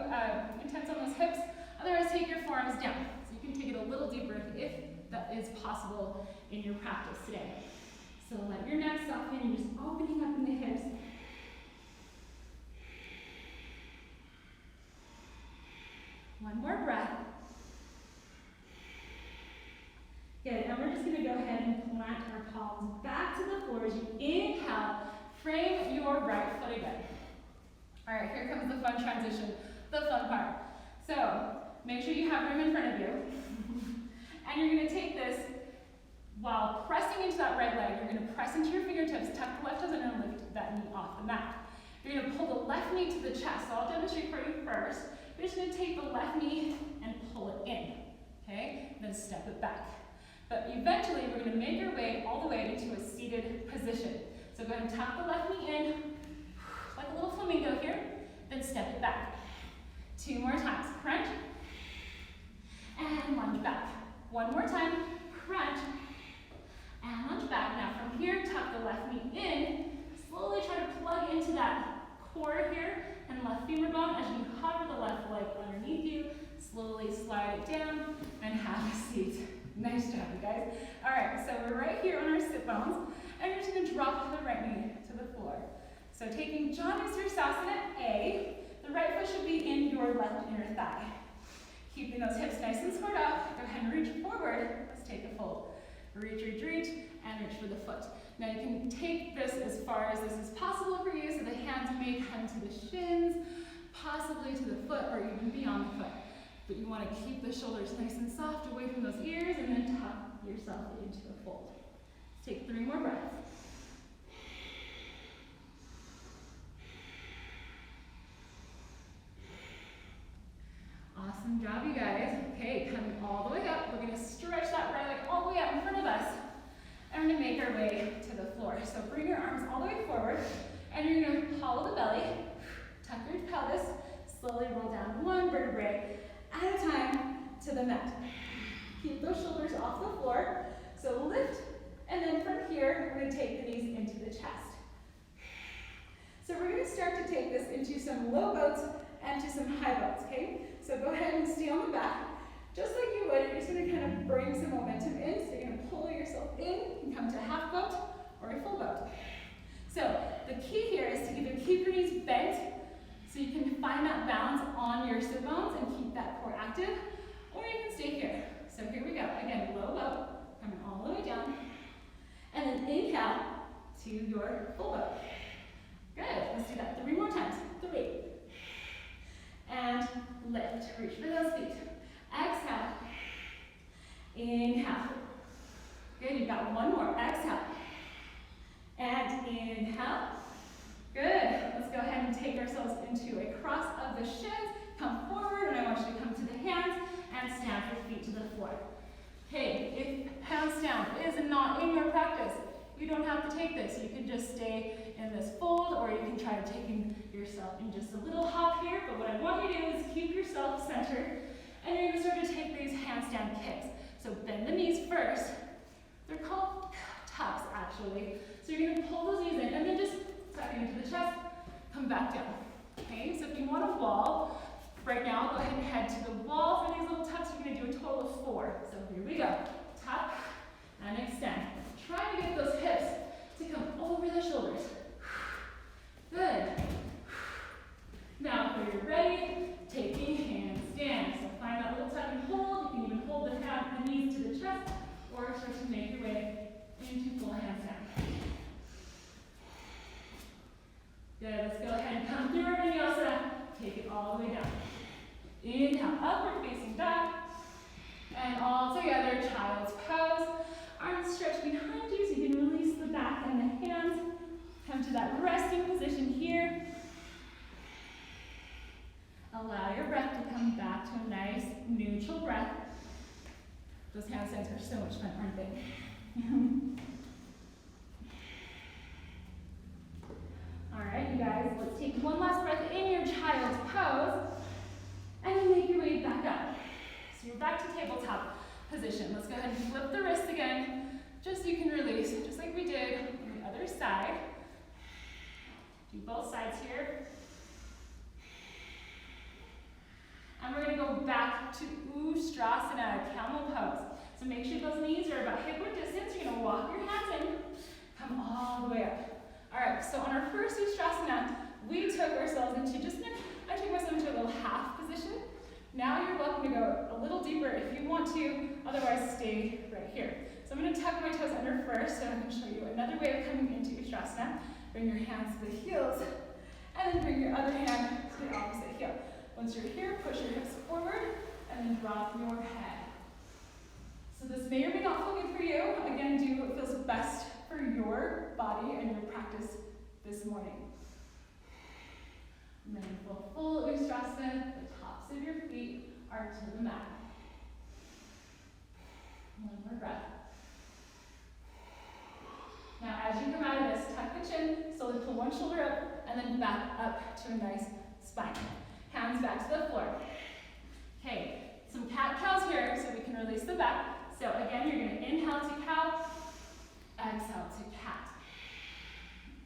intense on those hips. Otherwise, take your forearms down. So you can take it a little deeper if that is possible in your practice today. So let your neck soften. You're just opening up in the hips. One more breath. Good, and we're just gonna go ahead and plant our palms back to the floor as you inhale. Frame your right foot again. All right, here comes the fun transition, the fun part. So make sure you have room in front of you. And you're gonna take this while pressing into that right leg. You're gonna press into your fingertips, tuck the left toes, and then lift that knee off the mat. You're gonna pull the left knee to the chest. So I'll demonstrate for you first. You're just gonna take the left knee and pull it in, okay? Then step it back. But eventually, we're gonna make our way all the way into a seated position. So go ahead and tuck the left knee in, like a little flamingo here, then step it back. Two more times, crunch, and lunge back. One more time, crunch, and lunge back. Now from here, tuck the left knee in, slowly try to plug into that core here, and left femur bone as you hover the left leg underneath you, slowly slide it down, and have a seat. Nice job, you guys. All right, so we're right here on our sit bones, and you're just gonna drop the right knee to the floor. So taking Janu Sirsasana A, the right foot should be in your left inner thigh. Keeping those hips nice and squared up, go ahead and reach forward. Let's take a fold. Reach, reach, reach, and reach for the foot. Now you can take this as far as this is possible for you, so the hands may come to the shins, possibly to the foot, or even beyond the foot. But you want to keep the shoulders nice and soft away from those ears, and then tuck yourself into a fold. Let's take 3 more breaths. Awesome job, you guys. Okay, coming all the way up. We're going to stretch that right leg all the way up in front of us. And we're going to make our way to the floor. So bring your arms all the way forward, and you're going to hollow the belly, tuck your pelvis, slowly roll down 1 vertebrae at a time to the mat. Keep those shoulders off the floor. So lift, and then from here, we're going to take the knees into the chest. So we're going to start to take this into some low boats and to some high boats, okay? So go ahead and stay on the back. Just like you would, you're just going to kind of bring some momentum in. So you're going to pull yourself in and come to a half boat or a full boat. So the key here is to either keep your knees bent so you can find that balance on your sit bones and keep that core active, or you can stay here. So here we go. Again, low boat, coming all the way down. And then inhale to your full boat. Good. Let's do that 3 more times. 3. And lift. Reach for those feet. Exhale. Inhale. Good. You've got 1 more. Exhale. And inhale. Good. Let's go ahead and take ourselves into a cross of the shins. Come forward, and I want you to come to the hands and stamp your feet to the floor. Okay, if handstand is not in your practice, you don't have to take this. You can just stay in this fold, or you can try taking yourself in just a little hop here. But what I want you to do is keep yourself centered, and you're going to start to take these handstand kicks. So bend the knees first. They're called tucks, actually. So you're going to pull those knees in, and then just tuck into the chest, come back down. Okay, so if you want a wall, right now go ahead and head to the wall for these little tucks. You're going to do a total of 4. So here we go. Tuck and extend. Try to get those hips to come over the shoulders. Good. Now, if you're ready, taking handstand. So find that little tuck and hold. You can even hold the knees to the chest, or start to make your way into full handstand. Good. Let's go ahead and come through our vinyasa. Take it all the way down. Inhale, upward facing dog. And all together, child's pose. Arms stretch behind you so you can release the back and the hands. Come to that resting position here. Allow your breath to come back to a nice neutral breath. Those handstands are so much fun, aren't they? All right, you guys, let's take 1 last breath in your child's pose, and then make your way back up. So you're back to tabletop position. Let's go ahead and flip the wrists again, just so you can release, just like we did on the other side. Do both sides here. And we're going to go back to Ustrasana, camel pose. So make sure those knees are about hip-width distance. You're going to walk your hands in, come all the way up. All right, so on our first Ustrasana, we took ourselves into I took myself into a little half position. Now you're welcome to go a little deeper if you want to, otherwise stay right here. So I'm going to tuck my toes under first, so I'm going to show you another way of coming into Ustrasana. Bring your hands to the heels, and then bring your other hand to the opposite heel. Once you're here, push your hips forward, and then drop your head. So this may or may not feel good for you. Again, do what feels best for your body and your practice this morning. And then full Ustrasana, the tops of your feet are to the mat. 1 more breath. Now as you come out of this, tuck the chin, slowly pull one shoulder up, and then back up to a nice spine. Hands back to the floor. Okay, some cat-cows here so we can release the back. So again, you're going to inhale to cow, exhale to cat.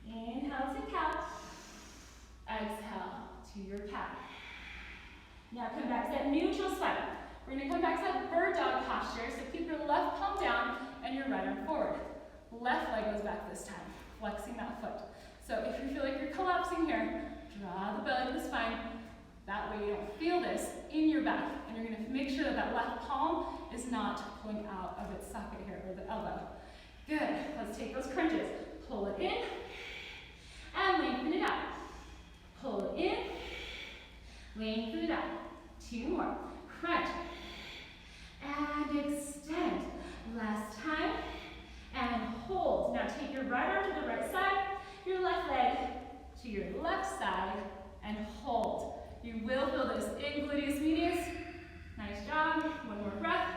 Inhale to cow, exhale to your cat. Now come back to that neutral spine. We're going to come back to that bird dog posture, so keep your left palm down and your right arm forward. Left leg goes back this time, flexing that foot. So if you feel like you're collapsing here, draw the belly to the spine. That way you don't feel this in your back, and you're gonna make sure that that left palm is not pulling out of its socket here, or the elbow. Good, let's take those crunches. Pull it in, and lengthen it out. Pull it in, lengthen it out. 2 more. Crunch, and extend. Last time, and hold. Now take your right arm to the right side, your left leg to your left side, and hold. You will feel this in gluteus medius. Nice job. One more breath.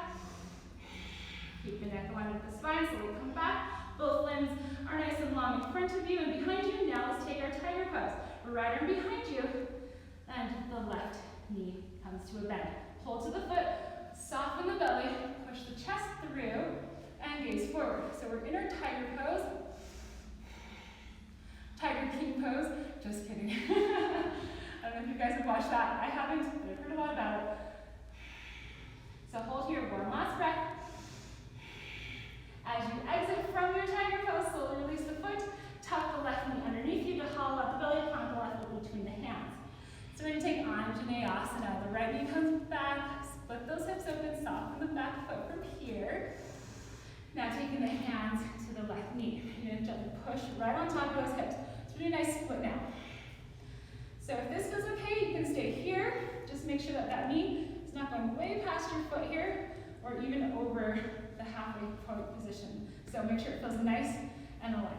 Keep the neck aligned with the spine, so we'll come back. Both limbs are nice and long in front of you and behind you. Now let's take our tiger pose. Right arm behind you, and the left knee comes to a bend. Hold to the foot, soften the belly, push the chest through, and gaze forward. So we're in our tiger pose. Tiger king pose. Just kidding. I don't know if you guys have watched that. I haven't, but I've heard a lot about it. So hold here, one last breath. As you exit from your tiger pose, slowly release the foot, tuck the left knee underneath you to hollow out the belly, plant the left foot between the hands. So we're going to take Anjaneyasana. The right knee comes back, split those hips open, soften the back foot from here. Now taking the hands to the left knee. You're going to gently push right on top of those hips. It's really nice split now. So if this feels okay, you can stay here. Just make sure that that knee is not going way past your foot here, or even over the halfway point position. So make sure it feels nice and aligned.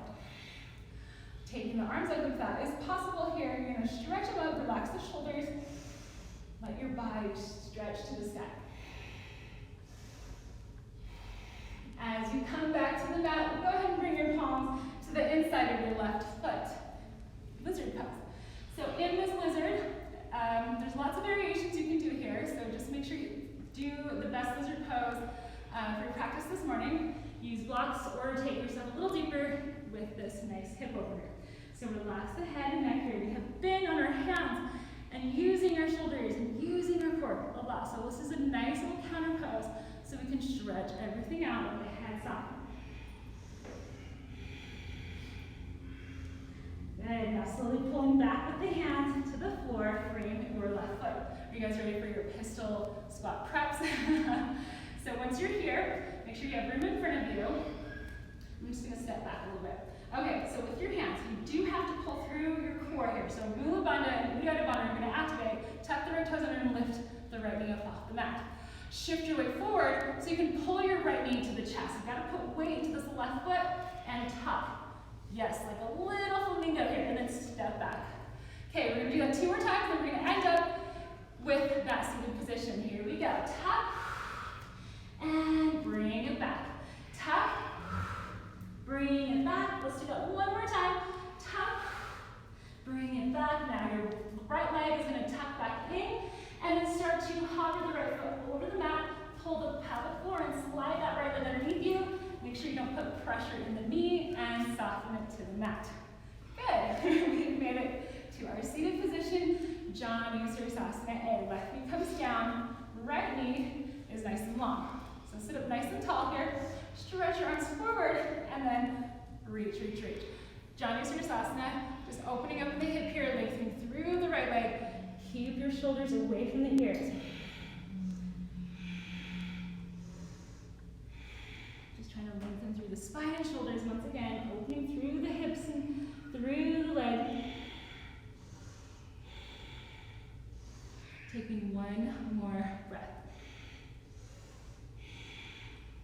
Taking the arms up if that is possible here. You're going to stretch them out, relax the shoulders. Let your body stretch to the sky. As you come back to the mat, go ahead and bring your palms to the inside of your left foot. Lizard pose. So in this lizard, there's lots of variations you can do here, so just make sure you do the best lizard pose for your practice this morning. Use blocks or take yourself a little deeper with this nice hip opener. So relax the head and neck here. We have been on our hands and using our shoulders and using our core a lot. So this is a nice little counter pose so we can stretch everything out with the head soft. Good, now slowly pulling back with the hands to the floor, frame your left foot. Are you guys ready for your pistol squat preps? So once you're here, make sure you have room in front of you. I'm just gonna step back a little bit. Okay, so with your hands, you do have to pull through your core here. So Mula Bandha and Uddiyana Bandha are gonna activate. Tuck the right toes under and lift the right knee up off the mat. Shift your weight forward so you can pull your right knee to the chest. You've gotta put weight into this left foot and tuck. Yes, like a little flamingo here, and then step back. Okay, we're gonna do that 2 more times, and we're gonna end up with that seated position. Here we go. Tuck, and bring it back. Tuck, bring it back. Let's do that 1 more time. Tuck, bring it back. Now your right leg is gonna tuck back in, and then start to hover the right foot over the mat, pull the pelvic floor, and slide that right leg underneath you. Make sure you don't put pressure in the knee and soften it to the mat. Good. We've made it to our seated position. Janusirasana A. Left knee comes down, right knee is nice and long. So sit up nice and tall here. Stretch your arms forward and then reach, reach, reach. Janusirasana, just opening up the hip here, lengthening through the right leg. Keep your shoulders away from the ears. Trying to lengthen through the spine and shoulders once again, opening through the hips and through the leg. Taking 1 more breath.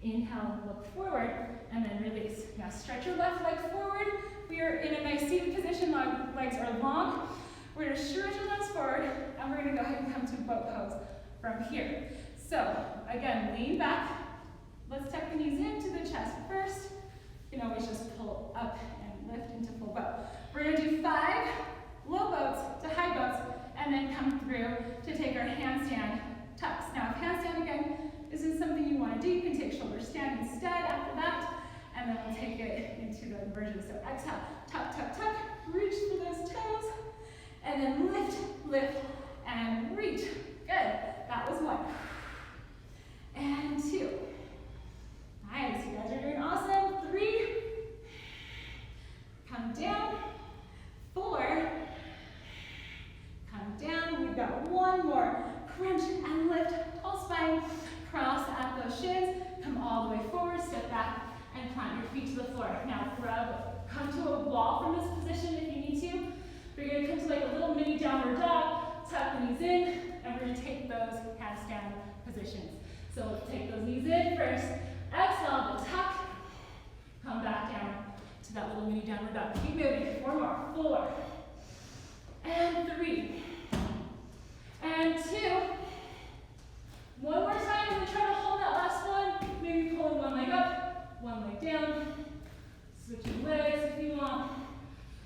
Inhale, look forward, and then release. Now stretch your left leg forward. We are in a nice seated position, legs are long. We're gonna stretch your legs forward, and we're gonna go ahead and come to boat pose from here. So, again, lean back. Let's tuck the knees into the chest first. You can always just pull up and lift into full boat. We're gonna do 5 low boats to high boats, and then come through to take our handstand tucks. Now, if handstand again isn't something you wanna do, you can take shoulder stand instead after that, and then we'll take it into the inversion. So exhale, tuck, tuck, tuck, reach for those toes, and then lift, lift, and reach. Good, that was 1. And 2. Nice, you guys are doing awesome. 3. Come down. 4. Come down. We've got 1 more. crunch and lift, whole spine, cross at those shins, come all the way forward, step back, and plant your feet to the floor. Now come to a wall from this position if you need to. We're going to come to like a little mini downward dog, tuck the knees in, and we're going to take those handstand positions. So let's take those knees in first, exhale, the tuck, come back down to that little mini downward dog. Keep moving, 4 more, 4, and 3, and 2. One more time, we're going to try to hold that last one, maybe pulling one leg up, one leg down, switching legs if you want,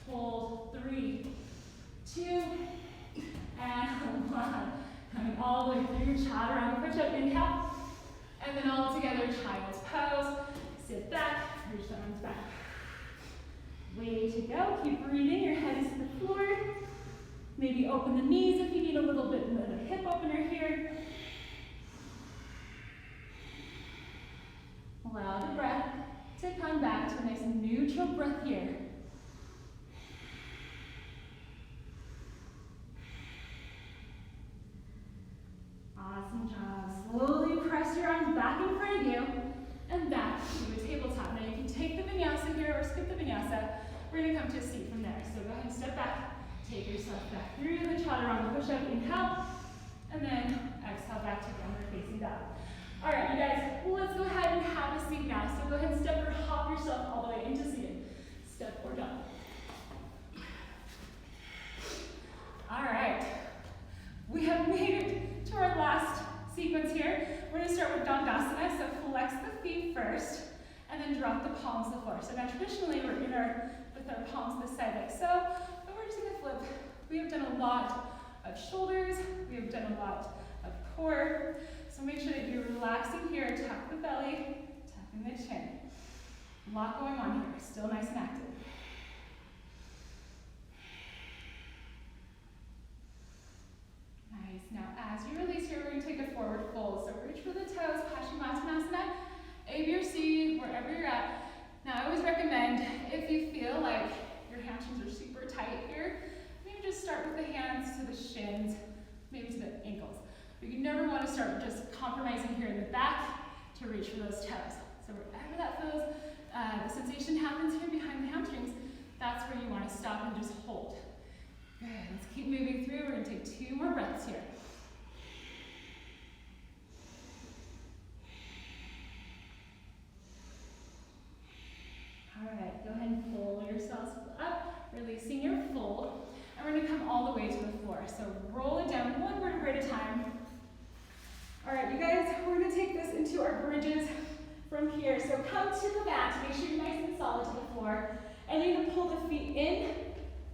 hold, 3, 2, and 1. Coming all the way through your chaturanga push-up, inhale, and then all together, child's pose. Sit back, reach the arms back. Way to go, keep breathing, your head is to the floor. Maybe open the knees if you need a little bit of a hip opener here. Allow the breath to come back to a nice neutral breath here. Awesome job. Slowly press your arms back in front of you and back to a tabletop. Now you can take the vinyasa here or skip the vinyasa. We're going to come to a seat from there. So go ahead and step back. Take yourself back through the chaturanga push-up. Inhale. And then exhale back to downward facing dog. All right, you guys, let's go ahead and have a seat now. So go ahead and step or hop yourself all the way into seated. Step or dog. All right. We have made it to our last sequence here. We're going to start with Dandasana, so flex the feet first, and then drop the palms to the floor. So now traditionally we're with our palms this side like so, but we're just going to flip. We have done a lot of shoulders, we have done a lot of core, so make sure that you're relaxing here, tuck the belly, tucking the chin. A lot going on here, still nice and active. Nice. Now, as you release here, we're going to take a forward fold. So reach for the toes, Paschimottanasana, A, B, or C, wherever you're at. Now, I always recommend, if you feel like your hamstrings are super tight here, maybe just start with the hands to the shins, maybe to the ankles. But you never want to start just compromising here in the back to reach for those toes. So wherever that feels, the sensation happens here behind the hamstrings, that's where you want to stop and just hold. Good, let's keep moving through. We're going to take 2 more breaths here. All right, go ahead and pull yourselves up, releasing your fold. And we're going to come all the way to the floor. So roll it down 1 vertebra at a time. All right, you guys, we're going to take this into our bridges from here. So come to the mat to make sure you're nice and solid to the floor. And you're going to pull the feet in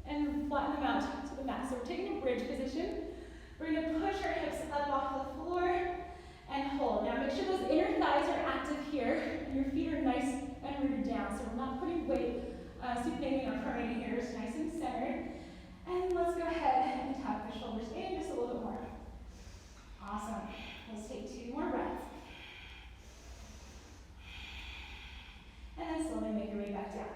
and flatten them out to the mat. So we're taking a bridge position. We're going to push our hips up off the floor and hold. Now make sure those inner thighs are active here and your feet are nice and rooted down. So we're not putting weight, supinating or pronating here. It's nice and centered. And let's go ahead and tuck the shoulders in just a little bit more. Awesome. Let's take 2 more breaths. And then slowly make your way back down.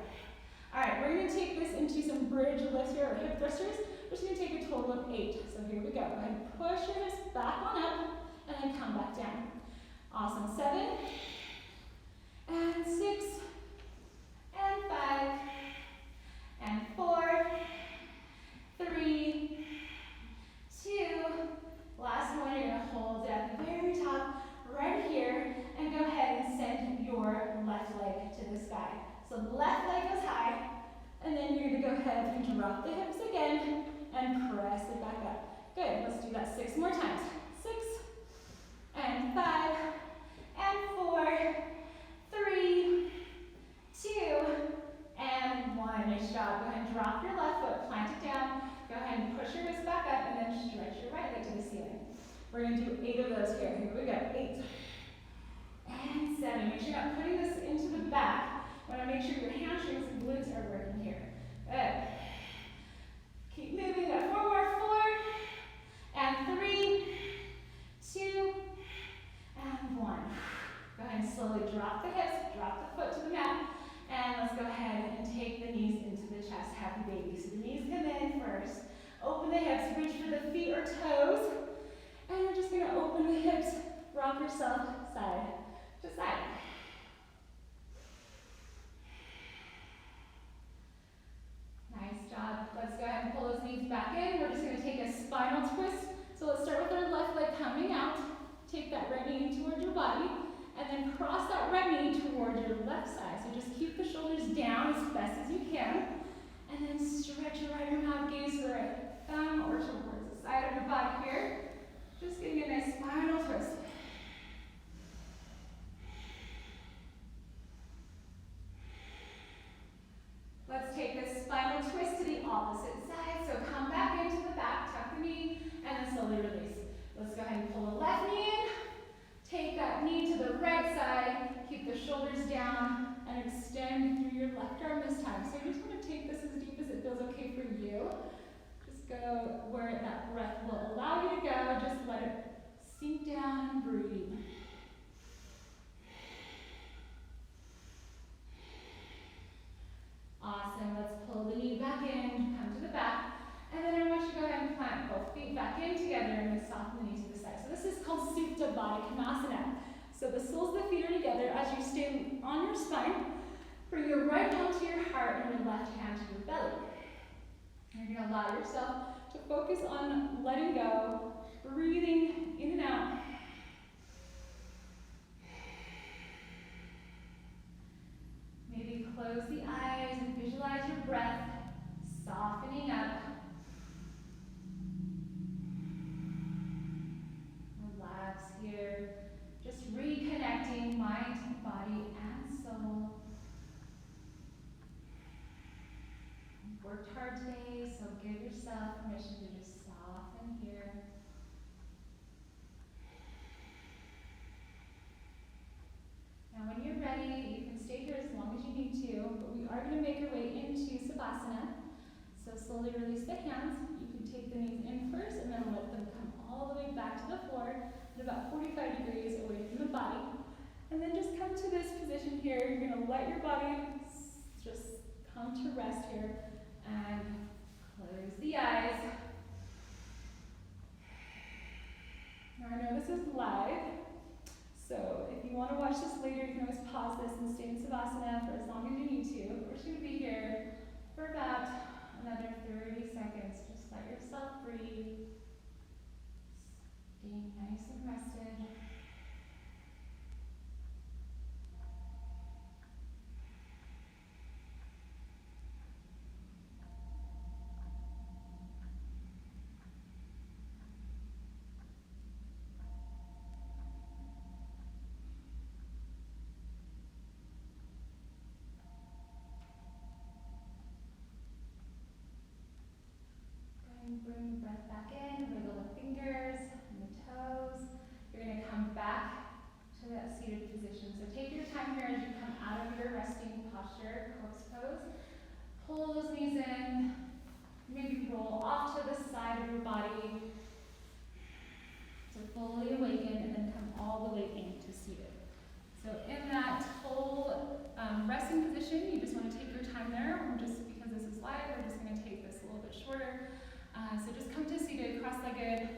All right, we're going to take this into some bridge lifts here, or hip thrusters. We're just going to take a total of 8. So here we go. Go ahead and push your hips back on up, and then come back down. Awesome. 7, and 6, and 5, and 4, 3, 2, last one. You're going to hold at the very top right here, and go ahead and send your left leg to the sky. So the left leg goes high, and then you're going to go ahead and drop the hips again and press it back up. Good. Let's do that 6 more times. 6, and 5, and 4, 3, 2, and 1. Nice job. Go ahead and drop your left foot, plant it down. Go ahead and push your wrist back up, and then stretch your right leg to the ceiling. We're going to do 8 of those here. Here we go. 8, and 7. Make sure you're not putting this into the back. You want to make sure your hamstrings and glutes are working here. Good. Keep moving. Got 4 more. 4, and 3, 2, and 1. Go ahead and slowly drop the hips, drop the foot to the mat, and let's go ahead and take the knees into the chest. Happy baby. So the knees come in first. Open the hips, reach for the feet or toes, and we're just going where that breath will allow you to go. Just let it sink down and breathe. Awesome. Let's pull the knee back in, come to the back. And then I want you to go ahead and plant both feet back in together and we soften the knee to the side. So this is called Supta Baddha Konasana. So the soles of the feet are together as you stay on your spine. Bring your right hand to your heart and your left hand to your belly. You're going to allow yourself to focus on letting go, breathing in and out. Maybe close the eyes and visualize your breath softening up. Relax here. Just reconnecting mind, body, and soul. Worked hard today, so give yourself permission to just soften here. Now when you're ready, you can stay here as long as you need to, but we are going to make our way into Savasana. So slowly release the hands. You can take the knees in first and then let them come all the way back to the floor at about 45 degrees away from the body. And then just come to this position here. You're going to let your body just come to rest here and close the eyes. Now I know this is live, so if you want to watch this later, you can always pause this and stay in Savasana for as long as you need to. We're just going to be here for about another 30 seconds. Just let yourself breathe. Staying nice and rested. Bring the breath back in, wiggle the fingers and the toes. You're going to come back to that seated position. So take your time here as you come out of your resting posture, corpse pose. Pull those knees in, maybe roll off to the side of your body to fully awaken and then come all the way into seated. So in that whole resting position, you just want to take your time there. Just because this is live, we're just going to take this a little bit shorter. So just come to seated, cross-legged,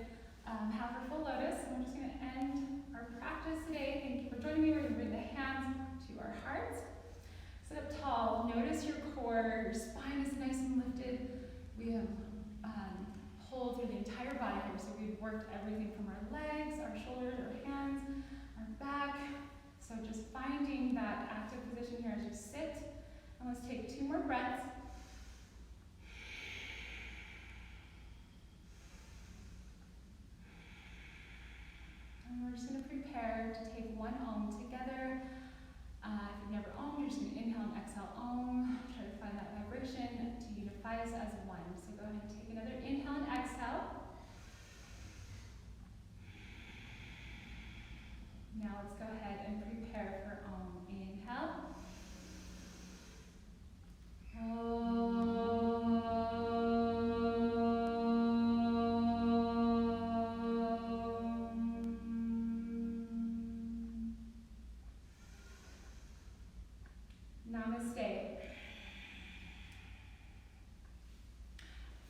half or full lotus. And we're just going to end our practice today. Thank you for joining me. We're going to bring the hands to our hearts. Sit up tall. Notice your core. Your spine is nice and lifted. We have pulled through the entire body here. So we've worked everything from our legs, our shoulders, our hands, our back. So just finding that active position here as you sit. And let's take 2 more breaths. And we're just going to prepare to take 1 Om together. If you've never Om, you're just going to inhale and exhale Om. Try to find that vibration to unify us as one. So go ahead and take another inhale and exhale. Now let's go ahead and prepare for Om. Inhale. Namaste.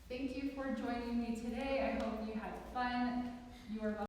Thank you for joining me today. I hope you had fun. You are welcome.